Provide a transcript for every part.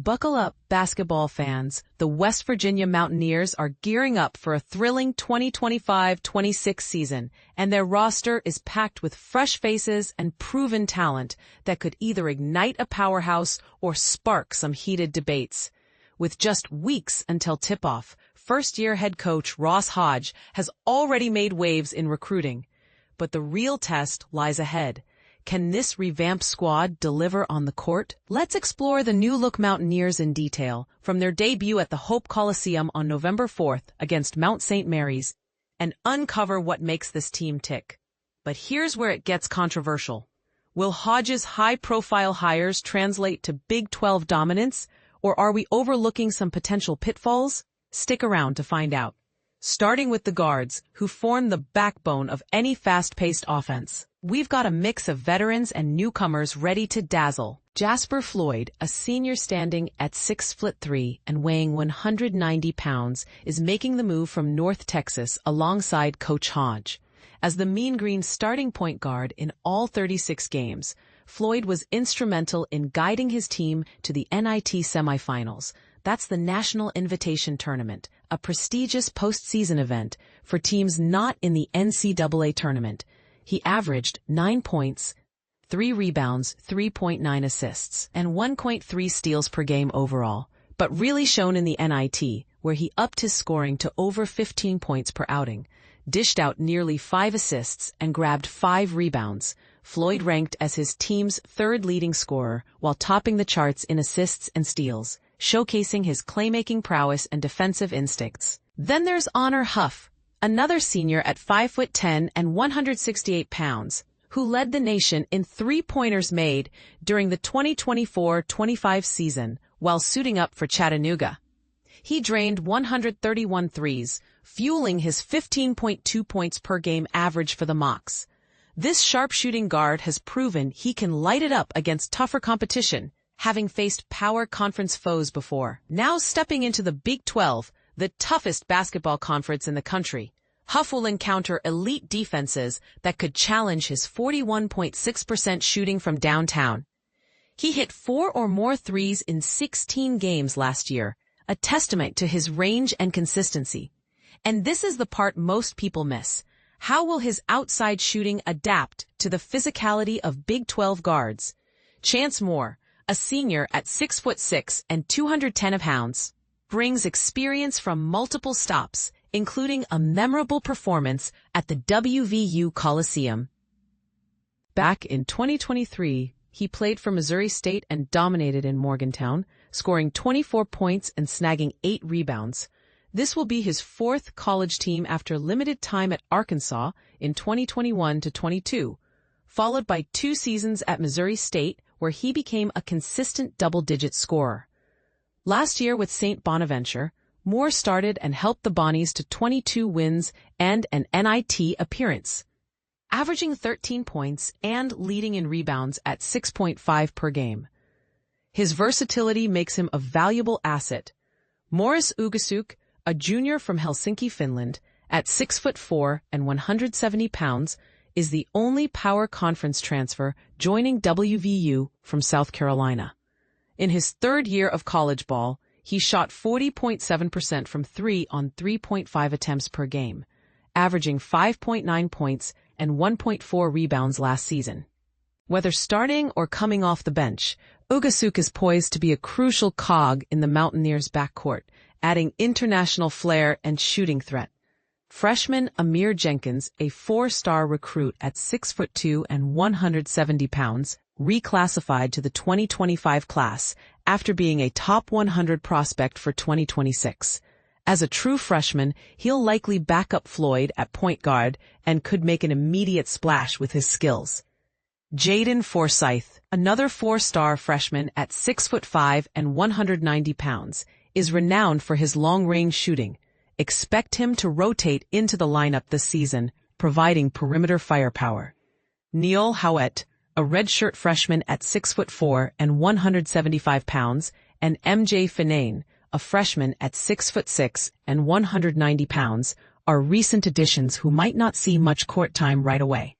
Buckle up, basketball fans. The West Virginia Mountaineers are gearing up for a thrilling 2025-26 season, and their roster is packed with fresh faces and proven talent that could either ignite a powerhouse or spark some heated debates. With just weeks until tip-off, first-year head coach Hodge has already made waves in recruiting. But the real test lies ahead. Can this revamped squad deliver on the court? Let's explore the new-look Mountaineers in detail, from their debut at the Hope Coliseum on November 4th against Mount St. Mary's, and uncover what makes this team tick. But here's where it gets controversial. Will Hodge's high-profile hires translate to Big 12 dominance, or are we overlooking some potential pitfalls? Stick around to find out. Starting with the guards, who form the backbone of any fast-paced offense. We've got a mix of veterans and newcomers ready to dazzle. Jasper Floyd, a senior standing at 6'3" and weighing 190 pounds, is making the move from North Texas alongside Coach Hodge. As the Mean Green starting point guard in all 36 games, Floyd was instrumental in guiding his team to the NIT semifinals. That's the National Invitation Tournament, a prestigious postseason event for teams not in the NCAA tournament. He averaged 9 points, 3 rebounds, 3.9 assists, and 1.3 steals per game overall, but really shone in the NIT, where he upped his scoring to over 15 points per outing, dished out nearly 5 assists, and grabbed 5 rebounds. Floyd ranked as his team's third leading scorer while topping the charts in assists and steals, showcasing his playmaking prowess and defensive instincts. Then there's Huff, another senior at 5'10" and 168 pounds, who led the nation in three-pointers made during the 2024-25 season while suiting up for Chattanooga. He drained 131 threes, fueling his 15.2 points per game average for the Mocs. This sharpshooting guard has proven he can light it up against tougher competition, having faced power conference foes before. Now stepping into the Big 12, the toughest basketball conference in the country, Huff will encounter elite defenses that could challenge his 41.6% shooting from downtown. He hit 4 or more threes in 16 games last year, a testament to his range and consistency. And this is the part most people miss. How will his outside shooting adapt to the physicality of Big 12 guards? Chance Moore, a senior at 6'6" and 210 pounds, brings experience from multiple stops, including a memorable performance at the WVU Coliseum. Back in 2023, he played for Missouri State and dominated in Morgantown, scoring 24 points and snagging 8 rebounds. This will be his 4th college team after limited time at Arkansas in 2021-22, followed by 2 seasons at Missouri State, where he became a consistent double-digit scorer. Last year with St. Bonaventure, Moore started and helped the Bonnies to 22 wins and an NIT appearance, averaging 13 points and leading in rebounds at 6.5 per game. His versatility makes him a valuable asset. Morris Ugasuk, a junior from Helsinki, Finland, at 6'4" and 170 pounds, is the only power conference transfer joining WVU from South Carolina. In his 3rd year of college ball, he shot 40.7% from 3 on 3.5 attempts per game, averaging 5.9 points and 1.4 rebounds last season. Whether starting or coming off the bench, Ugasuk is poised to be a crucial cog in the Mountaineers' backcourt, adding international flair and shooting threat. Freshman Amir Jenkins, a 4-star recruit at 6'2" and 170 pounds, reclassified to the 2025 class after being a top 100 prospect for 2026. As a true freshman, he'll likely back up Floyd at point guard and could make an immediate splash with his skills. Jaden Forsyth, another 4-star freshman at 6'5" and 190 pounds, is renowned for his long-range shooting. Expect him to rotate into the lineup this season, providing perimeter firepower. Neil Howett, a redshirt freshman at 6'4" and 175 pounds, and MJ Finane, a freshman at 6'6" and 190 pounds, are recent additions who might not see much court time right away.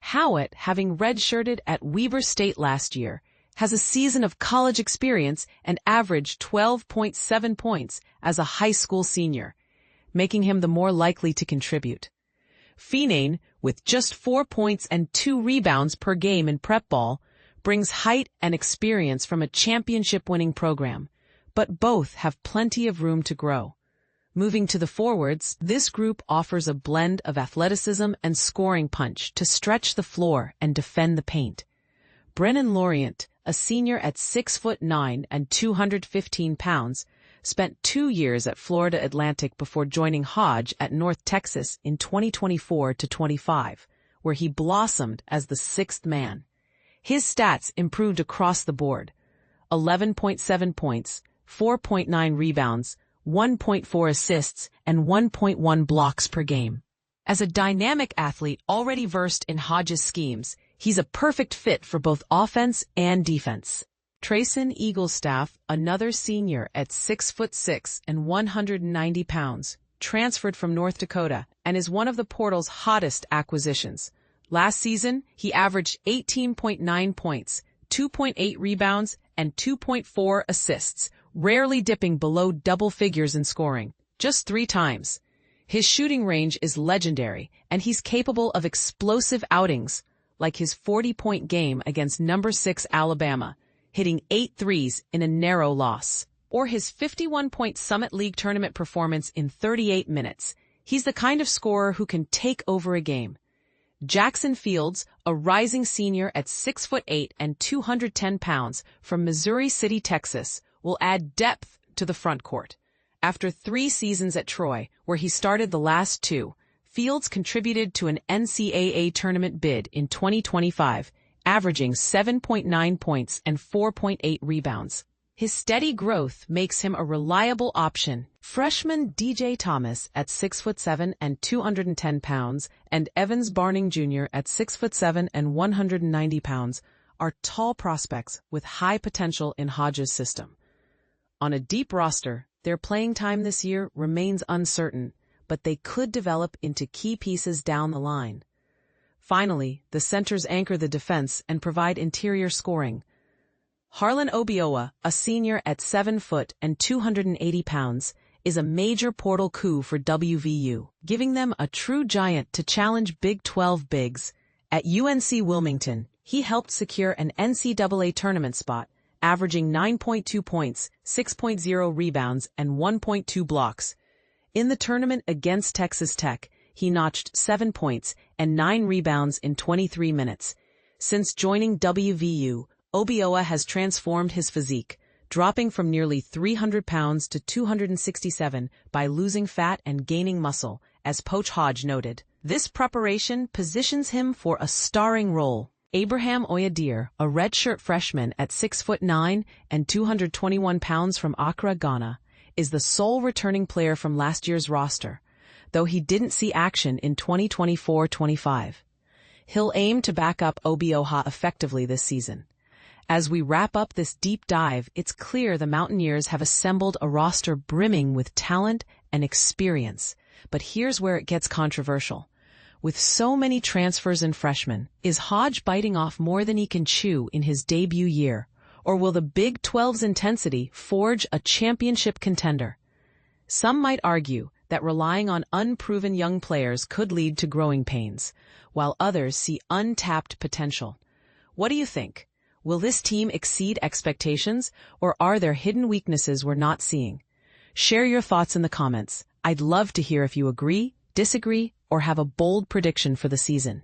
Howett, having redshirted at Weber State last year, has a season of college experience and averaged 12.7 points as a high school senior, making him the more likely to contribute. Treysen, with just 4 points and 2 rebounds per game in prep ball, brings height and experience from a championship-winning program, but both have plenty of room to grow. Moving to the forwards, this group offers a blend of athleticism and scoring punch to stretch the floor and defend the paint. Brennan Laurent, a senior at 6'9" and 215 pounds, spent 2 years at Florida Atlantic before joining Hodge at North Texas in 2024-25, where he blossomed as the sixth man. His stats improved across the board: 11.7 points, 4.9 rebounds, 1.4 assists, and 1.1 blocks per game. As a dynamic athlete already versed in Hodge's schemes, he's a perfect fit for both offense and defense. Treysen Eaglestaff, another senior at 6'6" and 190 pounds, transferred from North Dakota and is one of the portal's hottest acquisitions. Last season, he averaged 18.9 points, 2.8 rebounds, and 2.4 assists, rarely dipping below double figures in scoring, just 3 times. His shooting range is legendary, and he's capable of explosive outings, like his 40-point game against number 6 Alabama, hitting 8 threes in a narrow loss, or his 51-point Summit League tournament performance in 38 minutes. He's the kind of scorer who can take over a game. Jackson Fields, a rising senior at 6'8" and 210 pounds from Missouri City, Texas, will add depth to the front court. After 3 seasons at Troy, where he started the last 2, Fields contributed to an NCAA tournament bid in 2025, averaging 7.9 points and 4.8 rebounds. His steady growth makes him a reliable option. Freshman DJ Thomas at 6'7" and 210 pounds and Evans Barning Jr. at 6'7" and 190 pounds are tall prospects with high potential in Hodge's system. On a deep roster, their playing time this year remains uncertain, but they could develop into key pieces down the line. Finally, the centers anchor the defense and provide interior scoring. Harlan Obioha, a senior at 7 foot and 280 pounds, is a major portal coup for WVU, giving them a true giant to challenge Big 12 bigs. At UNC Wilmington, he helped secure an NCAA tournament spot, averaging 9.2 points, 6.0 rebounds, and 1.2 blocks. In the tournament against Texas Tech, he notched 7 points and 9 rebounds in 23 minutes. Since joining WVU, Obioha has transformed his physique, dropping from nearly 300 pounds to 267 by losing fat and gaining muscle, as Coach Hodge noted. This preparation positions him for a starring role. Abraham Oyedeer, a redshirt freshman at 6'9" and 221 pounds from Accra, Ghana, is the sole returning player from last year's roster, though he didn't see action in 2024-25. He'll aim to back up Obioha effectively this season. As we wrap up this deep dive, it's clear the Mountaineers have assembled a roster brimming with talent and experience. But here's where it gets controversial. With so many transfers and freshmen, is Hodge biting off more than he can chew in his debut year? Or will the Big 12's intensity forge a championship contender? Some might argue that relying on unproven young players could lead to growing pains, while others see untapped potential. What do you think? Will this team exceed expectations, or are there hidden weaknesses we're not seeing? Share your thoughts in the comments. I'd love to hear if you agree, disagree, or have a bold prediction for the season.